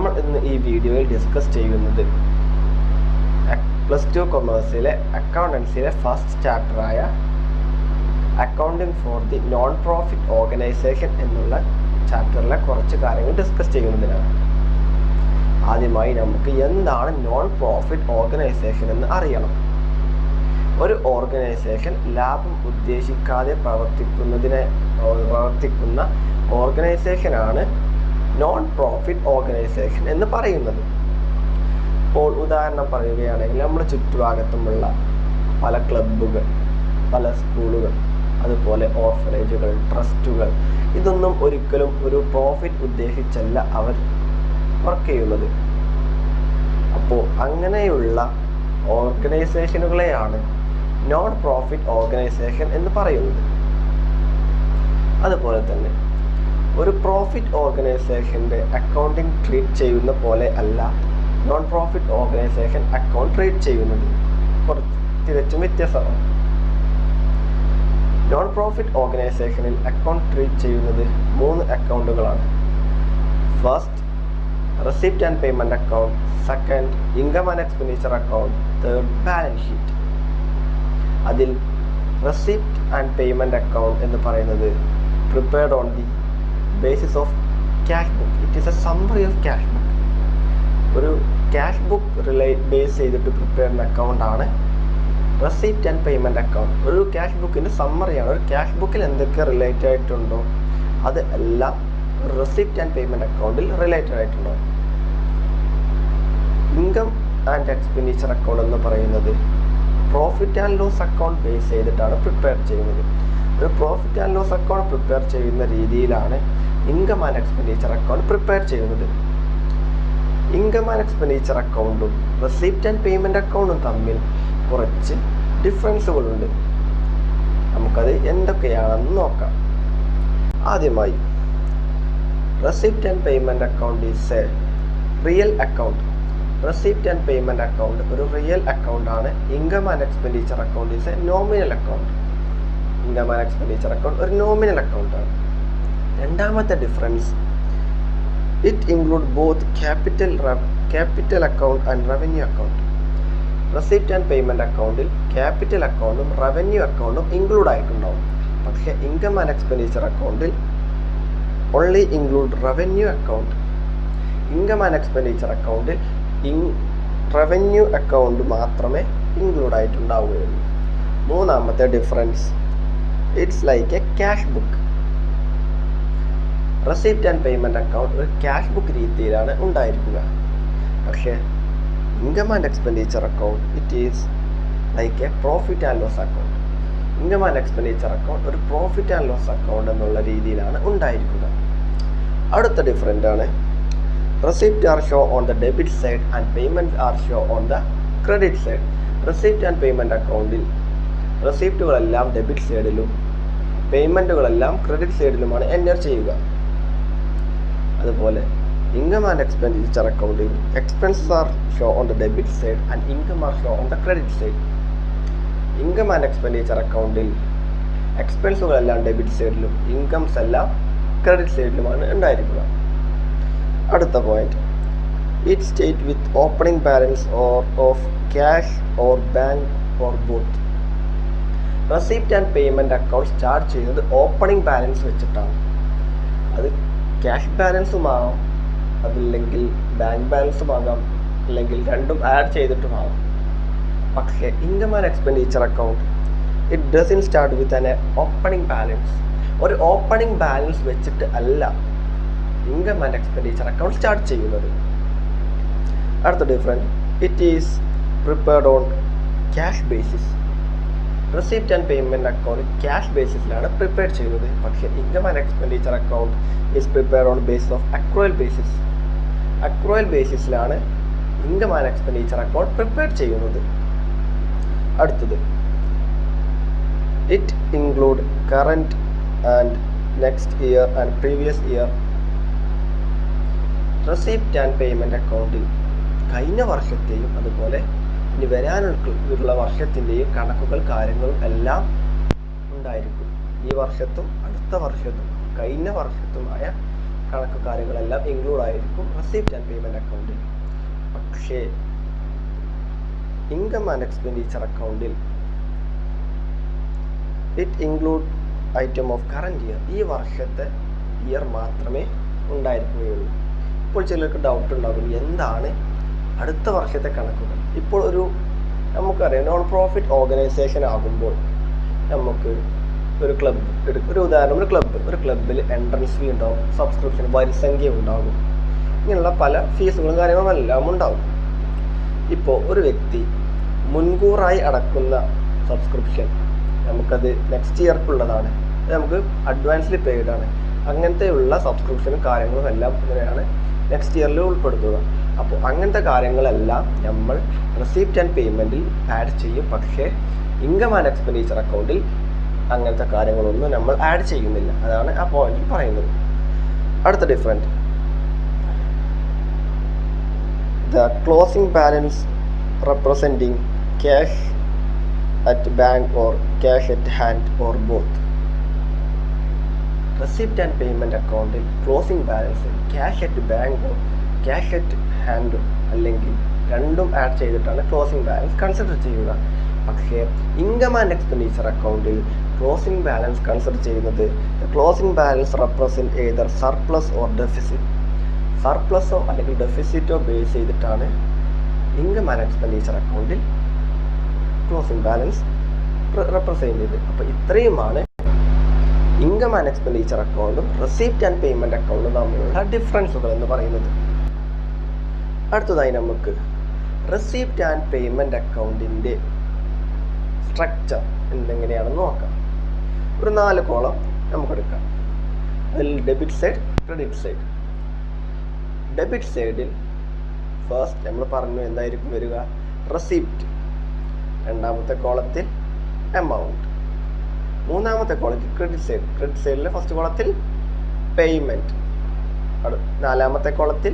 നമ്മൾ ഇന്ന് ഈ വീഡിയോയിൽ ഡിസ്കസ് ചെയ്യുന്നത് +2 കൊമേഴ്സിലെ അക്കൗണ്ടൻസിയിലെ ഫസ്റ്റ് ചാപ്റ്ററായ accounting for the non profit organisation എന്നുള്ള ചാപ്റ്ററിലെ കുറച്ച് കാര്യങ്ങൾ ഡിസ്കസ് ചെയ്യുന്നതിനാണ്. ആദ്യമായി നമുക്ക് എന്താണ് നോൺ പ്രോഫിറ്റ് ഓർഗനൈസേഷൻ എന്ന് അറിയണം. ഒരു ഓർഗനൈസേഷൻ ലാഭം ഉദ്ദേശിക്കാതെ പ്രവർത്തിക്കുന്ന ഓർഗനൈസേഷനാണ് നോൺ പ്രോഫിറ്റ് ഓർഗനൈസേഷൻ എന്ന് പറയുന്നത്. ഇപ്പോൾ ഉദാഹരണം പറയുകയാണെങ്കിൽ നമ്മുടെ ചുറ്റുഭാഗത്തുമുള്ള പല ക്ലബ്ബുകൾ, പല സ്കൂളുകൾ, അതുപോലെ ഓർഫനേജുകൾ, ട്രസ്റ്റുകൾ, ഇതൊന്നും ഒരിക്കലും ഒരു പ്രോഫിറ്റ് ഉദ്ദേശിച്ചല്ല അവർ വർക്ക് ചെയ്യുന്നത്. അപ്പോൾ അങ്ങനെയുള്ള ഓർഗനൈസേഷനുകളെയാണ് നോൺ പ്രോഫിറ്റ് ഓർഗനൈസേഷൻ എന്ന് പറയുന്നത്. അതുപോലെ തന്നെ ഒരു പ്രോഫിറ്റ് ഓർഗനൈസേഷൻ്റെ അക്കൗണ്ടിങ് ട്രീറ്റ് ചെയ്യുന്ന പോലെ അല്ല non profit organisation account treat ചെയ്യുന്നത്. തികച്ചും വ്യത്യാസമാണ്. നോൺ പ്രോഫിറ്റ് ഓർഗനൈസേഷനിൽ അക്കൗണ്ട് ട്രീറ്റ് ചെയ്യുന്നത് 3 അക്കൗണ്ടുകളാണ്. First, receipt and payment account. Second, income and expenditure account. Third, balance sheet. അതിൽ റെസിപ്റ്റ് ആൻഡ് പേയ്മെൻറ്റ് അക്കൗണ്ട് എന്ന് പറയുന്നത് prepared on the basis of cash book. It is a summary of cash book. ഒരു cash book base ചെയ്തിട്ട് prepare ചെയ്യുന്ന അക്കൗണ്ടാണ് receipt and payment account. ഒരു cash ബുക്കിൻ്റെ സമ്മറിയാണ്. ഒരു ക്യാഷ് ബുക്കിൽ എന്തൊക്കെ റിലേറ്റഡ് ആയിട്ടുണ്ടോ അത് എല്ലാം റെസിപ്റ്റ് ആൻഡ് പേയ്മെൻറ്റ് അക്കൗണ്ടിൽ റിലേറ്റഡ് ആയിട്ടുണ്ടാവും. ഇൻകം ആൻഡ് എക്സ്പെൻഡിച്ചർ അക്കൗണ്ട് എന്ന് പറയുന്നത് profit and loss account base ചെയ്തിട്ടാണ് പ്രിപ്പയർ ചെയ്യുന്നത്. ഒരു profit and loss account prepare ചെയ്യുന്ന രീതിയിലാണ് income and expenditure account prepare ചെയ്യുന്നത്. ഇൻകം ആൻഡ് എക്സ്പെൻഡിച്ചർ അക്കൗണ്ടും റെസിപ്റ്റ് ആൻഡ് പേയ്മെൻറ്റ് അക്കൗണ്ടും തമ്മിൽ കുറച്ച് ഡിഫറൻസുകളുണ്ട്. നമുക്കത് എന്തൊക്കെയാണെന്ന് നോക്കാം. ആദ്യമായി, receipt and payment account is a real account. Receipt and payment account ഒരു റിയൽ അക്കൗണ്ട് ആണ്. Income and expenditure account is A nominal account. Income and expenditure account ഒരു നോമിനൽ അക്കൗണ്ട് ആണ്. രണ്ടാമത്തെ difference, it include both capital account and revenue account. Receipt and payment അക്കൗണ്ടിൽ capital അക്കൗണ്ടും revenue അക്കൗണ്ടും include ആയിട്ടുണ്ടാവും. പക്ഷേ income and expenditure അക്കൗണ്ടിൽ only include revenue account. Income and expenditure അക്കൗണ്ടിൽ റവന്യൂ അക്കൗണ്ട് മാത്രമേ ഇൻക്ലൂഡ് ആയിട്ടുണ്ടാവുകയുള്ളൂ. മൂന്നാമത്തെ difference, it's like A cash book. Receipt and payment account ഒരു ക്യാഷ് ബുക്ക് രീതിയിലാണ് ഉണ്ടായിരിക്കുക. പക്ഷേ income and expenditure account it is like a profit and loss account. Income and expenditure account ഒരു profit and loss account എന്നുള്ള രീതിയിലാണ് ഉണ്ടായിരിക്കുക. അടുത്ത different ആണ്, receipt are show on the debit side and payment are show on the credit side. Receipt and payment അക്കൗണ്ടിൽ റെസിപ്റ്റുകളെല്ലാം debit സൈഡിലും പേയ്മെൻറ്റുകളെല്ലാം credit സൈഡിലുമാണ് enter ചെയ്യുക. അതുപോലെ ഇൻകം ആൻഡ് എക്സ്പെൻഡിച്ചർ അക്കൗണ്ടിൽ expenses are show on the debit side and income are show on the credit side. Income and expenditure അക്കൗണ്ടിൽ എക്സ്പെൻസുകളെല്ലാം debit സൈഡിലും incomes എല്ലാം ക്രെഡിറ്റ് സൈഡിലുമാണ് ഉണ്ടായിരിക്കുക. അടുത്ത point, it state with opening balance of cash or bank or both. Receipt and payment account start ചെയ്യുന്നത് opening balance വെച്ചിട്ടാണ്. അത് ക്യാഷ് ബാലൻസുമാകാം, അതില്ലെങ്കിൽ ബാങ്ക് ബാലൻസുമാകാം, അല്ലെങ്കിൽ രണ്ടും ആഡ് ചെയ്തിട്ടുമാകാം. പക്ഷേ income and expenditure account it doesn't start with an opening balance. ഒരു opening balance വെച്ചിട്ട് അല്ല income and expenditure account start ചെയ്യുന്നത്. അടുത്ത different, it is prepared on cash basis. Receipt and payment account cash ബേസിസിലാണ് prepare ചെയ്യുന്നത്. പക്ഷേ income and expenditure account is prepared on basis of accrual basis. Accrual ബേസിസിലാണ് income and expenditure account prepare ചെയ്യുന്നത്. അടുത്തത്, it include current and next year and previous year. Receipt and payment അക്കൗണ്ടിൽ കഴിഞ്ഞ വർഷത്തെയും അതുപോലെ ഇനി വരാനുള്ള വർഷത്തിൻ്റെയും കണക്കുകൾ കാര്യങ്ങളും എല്ലാം ഉണ്ടായിരിക്കും. ഈ വർഷത്തും അടുത്ത വർഷത്തും കഴിഞ്ഞ വർഷത്തുമായ കണക്ക് കാര്യങ്ങളെല്ലാം ഇൻക്ലൂഡ് ആയിരിക്കും റെസിപ്റ്റ് ആൻഡ് പേയ്മെൻറ്റ് അക്കൗണ്ടിൽ. പക്ഷേ ഇൻകം ആൻഡ് എക്സ്പെൻഡിച്ചർ അക്കൗണ്ടിൽ it include item of current year. ഈ വർഷത്തെ ഇയർ മാത്രമേ ഉണ്ടായിരിക്കുകയുള്ളൂ. ഇപ്പോൾ ചിലർക്ക് ഡൗട്ട് ഉണ്ടാകും, എന്താണ് അടുത്ത വർഷത്തെ കണക്കുകൾ? ഇപ്പോൾ നമുക്കറിയാം, നോൺ പ്രോഫിറ്റ് ഓർഗനൈസേഷൻ ആകുമ്പോൾ നമുക്ക് ഒരു ക്ലബ്ബ് എടുക്കും. ഒരു ഉദാഹരണം, ഒരു ക്ലബ്ബിൽ എൻട്രൻസ് ഫീ ഉണ്ടാവും, സബ്സ്ക്രിപ്ഷൻ വരിസംഖ്യ ഉണ്ടാകും, ഇങ്ങനെയുള്ള പല ഫീസുകളും കാര്യങ്ങളും എല്ലാം ഉണ്ടാകും. ഇപ്പോൾ ഒരു വ്യക്തി മുൻകൂറായി അടക്കുന്ന സബ്സ്ക്രിപ്ഷൻ നമുക്കത് നെക്സ്റ്റ് ഇയർക്കുള്ളതാണ്, നമുക്ക് അഡ്വാൻസ്ലി പെയ്ഡ് ആണ്. അങ്ങനത്തെയുള്ള സബ്സ്ക്രിപ്ഷനും കാര്യങ്ങളും എല്ലാം ഇങ്ങനെയാണ് നെക്സ്റ്റ് ഇയറിൽ ഉൾപ്പെടുത്തുക. അപ്പോൾ അങ്ങനത്തെ കാര്യങ്ങളെല്ലാം നമ്മൾ റെസിപ്റ്റ് ആൻഡ് പേയ്മെൻറ്റിൽ ആഡ് ചെയ്യും. പക്ഷേ ഇൻകം ആൻഡ് എക്സ്പെൻഡിച്ചർ അക്കൗണ്ടിൽ അങ്ങനത്തെ കാര്യങ്ങളൊന്നും നമ്മൾ ആഡ് ചെയ്യുന്നില്ല. അതാണ് ആ പോയിന്റിൽ പറയുന്നത്. അടുത്ത different, the closing balance representing cash at bank or cash at hand or both. Receipt and payment അക്കൗണ്ടിൽ ക്ലോസിംഗ് ബാലൻസ് ക്യാഷ് അറ്റ് ബാങ്കോ ക്യാഷ് അറ്റ് ഹാൻഡോ അല്ലെങ്കിൽ രണ്ടും ആഡ് ചെയ്തിട്ടാണ് ക്ലോസിംഗ് ബാലൻസ് കൺസിഡർ ചെയ്യുക. പക്ഷേ ഇൻകം ആൻഡ് എക്സ്പെൻഡിച്ചർ അക്കൗണ്ടിൽ ക്ലോസിംഗ് ബാലൻസ് കൺസിഡർ ചെയ്യുന്നത് closing balance represent either surplus or deficit. സർപ്ലസോ അല്ലെങ്കിൽ ഡെഫിസിറ്റോ ബേസ് ചെയ്തിട്ടാണ് ഇൻകം ആൻഡ് എക്സ്പെൻഡിച്ചർ അക്കൗണ്ടിൽ ക്ലോസിംഗ് ബാലൻസ് റെപ്രസെൻറ്റ് ചെയ്തത്. അപ്പോൾ ഇത്രയുമാണ് ഇൻകം ആൻഡ് എക്സ്പെൻഡിച്ചർ അക്കൗണ്ടും റെസിപ്റ്റ് ആൻഡ് പേയ്മെൻറ്റ് അക്കൗണ്ടും തമ്മിലുള്ള ഡിഫറൻസുകൾ എന്ന് പറയുന്നത്. അടുത്തതായി നമുക്ക് റെസിപ്റ്റ് ആൻഡ് പേയ്മെൻറ്റ് അക്കൗണ്ടിൻ്റെ സ്ട്രക്ചർ എന്തെങ്ങനെയാണെന്ന് നോക്കാം. ഒരു 4 കോളം നമുക്കെടുക്കാം. അതിൽ debit side, credit side. Debit സൈഡിൽ ഫസ്റ്റ് നമ്മൾ പറഞ്ഞു എന്തായിരിക്കും വരിക, റെസിപ്റ്റ്. രണ്ടാമത്തെ കോളത്തിൽ എമൗണ്ട്. മൂന്നാമത്തെ കോളത്തിൽ ക്രെഡിറ്റ് സൈഡിലെ ഫസ്റ്റ് കോളത്തിൽ പേയ്മെൻറ്റ്. നാലാമത്തെ കോളത്തിൽ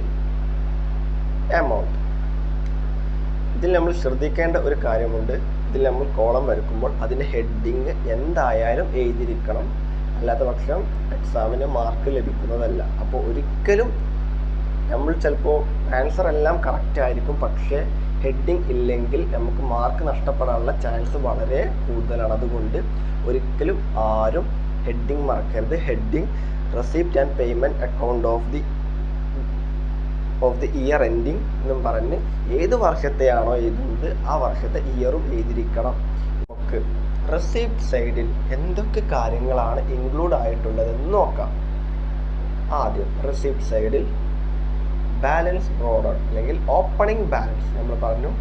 എമൗണ്ട്. ഇതിൽ നമ്മൾ ശ്രദ്ധിക്കേണ്ട ഒരു കാര്യമുണ്ട്. ഇതിൽ നമ്മൾ കോളം വരയ്ക്കുമ്പോൾ അതിൻ്റെ ഹെഡിങ് എന്തായാലും എഴുതിയിരിക്കണം, അല്ലാത്ത പക്ഷം എക്സാമിന് മാർക്ക് ലഭിക്കുന്നതല്ല. അപ്പോൾ ഒരിക്കലും നമ്മൾ ചിലപ്പോൾ ആൻസർ എല്ലാം കറക്റ്റ് ആയിരിക്കും, പക്ഷേ ഹെഡിങ് ഇല്ലെങ്കിൽ നമുക്ക് മാർക്ക് നഷ്ടപ്പെടാനുള്ള ചാൻസ് വളരെ കൂടുതലാണ്. അതുകൊണ്ട് ഒരിക്കലും ആരും ഹെഡിങ് മറക്കരുത്. Heading receipt and payment account of the year ending എന്നും പറഞ്ഞ് ഏത് വർഷത്തെയാണോ എഴുതുന്നത് ആ വർഷത്തെ ഇയറും എഴുതിയിരിക്കണം. നമുക്ക് റെസിപ്റ്റ് സൈഡിൽ എന്തൊക്കെ കാര്യങ്ങളാണ് ഇൻക്ലൂഡ് ആയിട്ടുള്ളതെന്ന് നോക്കാം. ആദ്യം റെസിപ്റ്റ് സൈഡിൽ ബാലൻസ് ബ്രോഡർ അല്ലെങ്കിൽ ഓപ്പണിംഗ് ബാലൻസ്. നമ്മൾ പറഞ്ഞു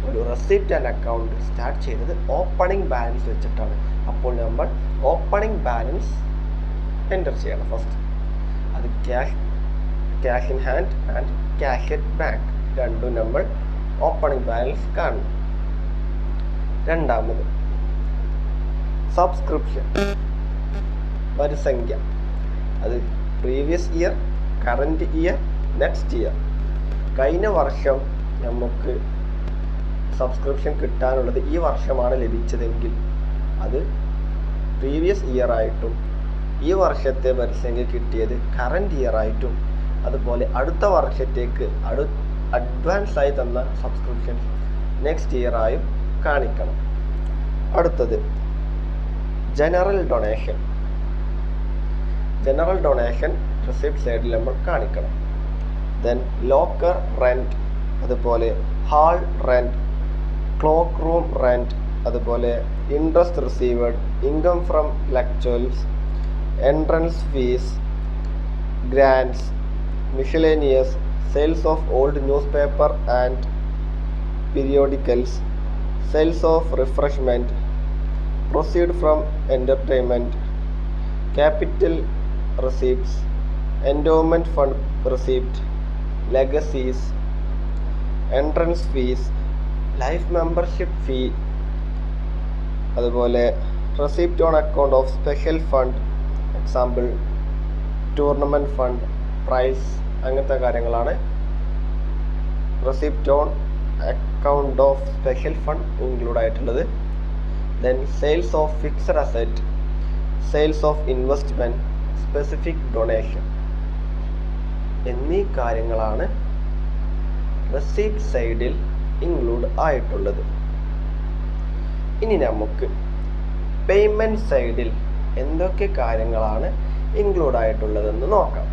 ഒരു റെസിപ്റ്റ് ആൻഡ് അക്കൗണ്ട് സ്റ്റാർട്ട് ചെയ്തത് ഓപ്പണിംഗ് ബാലൻസ് വെച്ചിട്ടാണ്. അപ്പോൾ നമ്മൾ ഓപ്പണിംഗ് ബാലൻസ് എൻ്റർ ചെയ്യണം ഫസ്റ്റ്. അത് cash in hand and cash at bank രണ്ടും നമ്മൾ ഓപ്പണിംഗ് ബാലൻസ് കാണും. രണ്ടാമത് സബ്സ്ക്രിപ്ഷൻ, വരിസംഖ്യ. അത് previous year, current year, next year. കഴിഞ്ഞ വർഷം നമുക്ക് സബ്സ്ക്രിപ്ഷൻ കിട്ടാനുള്ളത് ഈ വർഷമാണ് ലഭിച്ചതെങ്കിൽ അത് പ്രീവിയസ് ഇയർ ആയിട്ടും ഈ വർഷത്തെ വരിസംഖ്യ കിട്ടിയത് കറൻറ്റ് ഇയർ ആയിട്ടും അതുപോലെ അടുത്ത വർഷത്തേക്ക് അഡ്വാൻസ് ആയി തന്ന സബ്സ്ക്രിപ്ഷൻ നെക്സ്റ്റ് ഇയർ ആയും കാണിക്കണം. അടുത്തത് general donation. General donation receipt സൈഡിൽ നമ്മൾ കാണിക്കണം. ദെൻ ലോക്കർ റെൻറ്റ്, അതുപോലെ hall rent, clock room rent, അതുപോലെ interest received, income from lectures, entrance fees, grants, miscellaneous, sales of old news paper and periodicals, sales of refreshment, proceed from entertainment, capital receipts, endowment fund receipt, legacies, entrance fees, life membership fee, അതുപോലെ receipt on account of special fund, example tournament fund, prize, അങ്ങനത്തെ കാര്യങ്ങളാണ് receipt on account of special fund include ആയിട്ടുള്ളത്. Then sales of fixed asset, sales of investment, specific donation. എന്നീ കാര്യങ്ങളാണ് receipt സൈഡിൽ include ആയിട്ടുള്ളത്. ഇനി നമുക്ക് പേയ്മെൻറ്റ് സൈഡിൽ എന്തൊക്കെ കാര്യങ്ങളാണ് ഇൻക്ലൂഡ് ആയിട്ടുള്ളതെന്ന് നോക്കാം.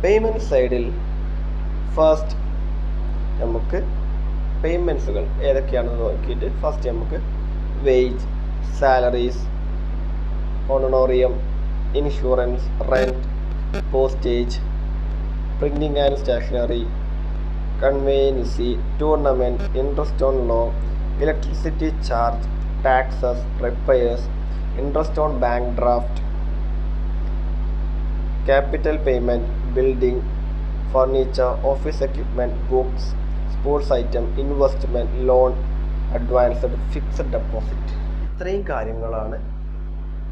പേയ്മെൻറ്റ് സൈഡിൽ ഫസ്റ്റ് നമുക്ക് പേയ്മെൻറ്റ്സുകൾ ഏതൊക്കെയാണെന്ന് നോക്കിയിട്ട് ഫസ്റ്റ് നമുക്ക് wage, salaries, honorarium, insurance, rent, postage, printing and stationery, conveyance, tournament, interest on loan, electricity charge, taxes, repairs, interest on bank draft, capital payment, building, furniture, office equipment, books, sports item, investment, loan, advanced, fixed deposit. ഇത്രയും കാര്യങ്ങളാണ്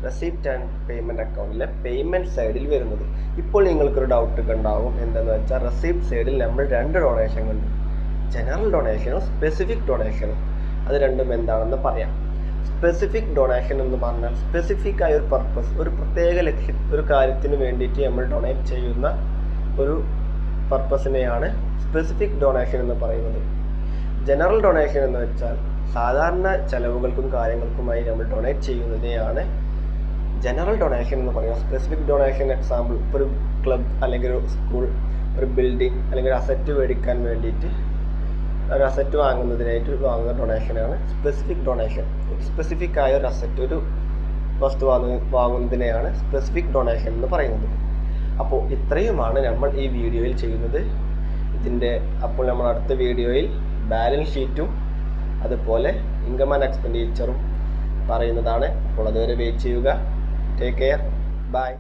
receipt and payment അക്കൗണ്ടിലെ payment സൈഡിൽ വരുന്നത്. ഇപ്പോൾ നിങ്ങൾക്കൊരു doubt ഉണ്ടാവും, എന്താണെന്ന് വെച്ചാൽ റെസിപ്റ്റ് സൈഡിൽ നമ്മൾ 2 ഡൊണേഷൻ ഉണ്ട്, ജനറൽ ഡൊണേഷനും സ്പെസിഫിക് ഡൊണേഷനും. അത് രണ്ടും എന്താണെന്ന് പറയാം. സ്പെസിഫിക് ഡൊണേഷൻ എന്ന് പറഞ്ഞാൽ സ്പെസിഫിക് ആയ ഒരു പർപ്പസ്, ഒരു പ്രത്യേക ലക്ഷ്യം, ഒരു കാര്യത്തിന് വേണ്ടിയിട്ട് നമ്മൾ ഡൊണേറ്റ് ചെയ്യുന്ന ഒരു പർപ്പസിനെയാണ് സ്പെസിഫിക് ഡൊണേഷൻ എന്ന് പറയുന്നത്. ജനറൽ ഡൊണേഷൻ എന്ന് വെച്ചാൽ സാധാരണ ചെലവുകൾക്കും കാര്യങ്ങൾക്കുമായി നമ്മൾ ഡൊണേറ്റ് ചെയ്യുന്നതിനെയാണ് ജനറൽ ഡൊണേഷൻ എന്ന് പറയുന്നത്. സ്പെസിഫിക് ഡൊണേഷൻ എക്സാമ്പിൾ, ഒരു ക്ലബ് അല്ലെങ്കിൽ ഒരു സ്കൂൾ, ഒരു ബിൽഡിംഗ് അല്ലെങ്കിൽ ഒരു അസറ്റ് മേടിക്കാൻ വേണ്ടിയിട്ട്, ഒരു അസറ്റ് വാങ്ങുന്നതിനായിട്ട് വാങ്ങുന്ന ഡൊണേഷനാണ് സ്പെസിഫിക് ഡൊണേഷൻ. സ്പെസിഫിക് ആയ ഒരു അസറ്റ്, ഒരു വസ്തു വാങ്ങുന്നതിനെയാണ് സ്പെസിഫിക് ഡൊണേഷൻ എന്ന് പറയുന്നത്. അപ്പോൾ ഇത്രയുമാണ് നമ്മൾ ഈ വീഡിയോയിൽ ചെയ്യുന്നത്. അപ്പോൾ നമ്മൾ അടുത്ത വീഡിയോയിൽ ബാലൻസ് ഷീറ്റും അതുപോലെ ഇൻകം ആൻഡ് എക്സ്പെൻഡിച്ചറും പറയുന്നതാണ്. അപ്പോൾ അതുവരെ വെയിറ്റ് ചെയ്യുക. Take care. ബൈ.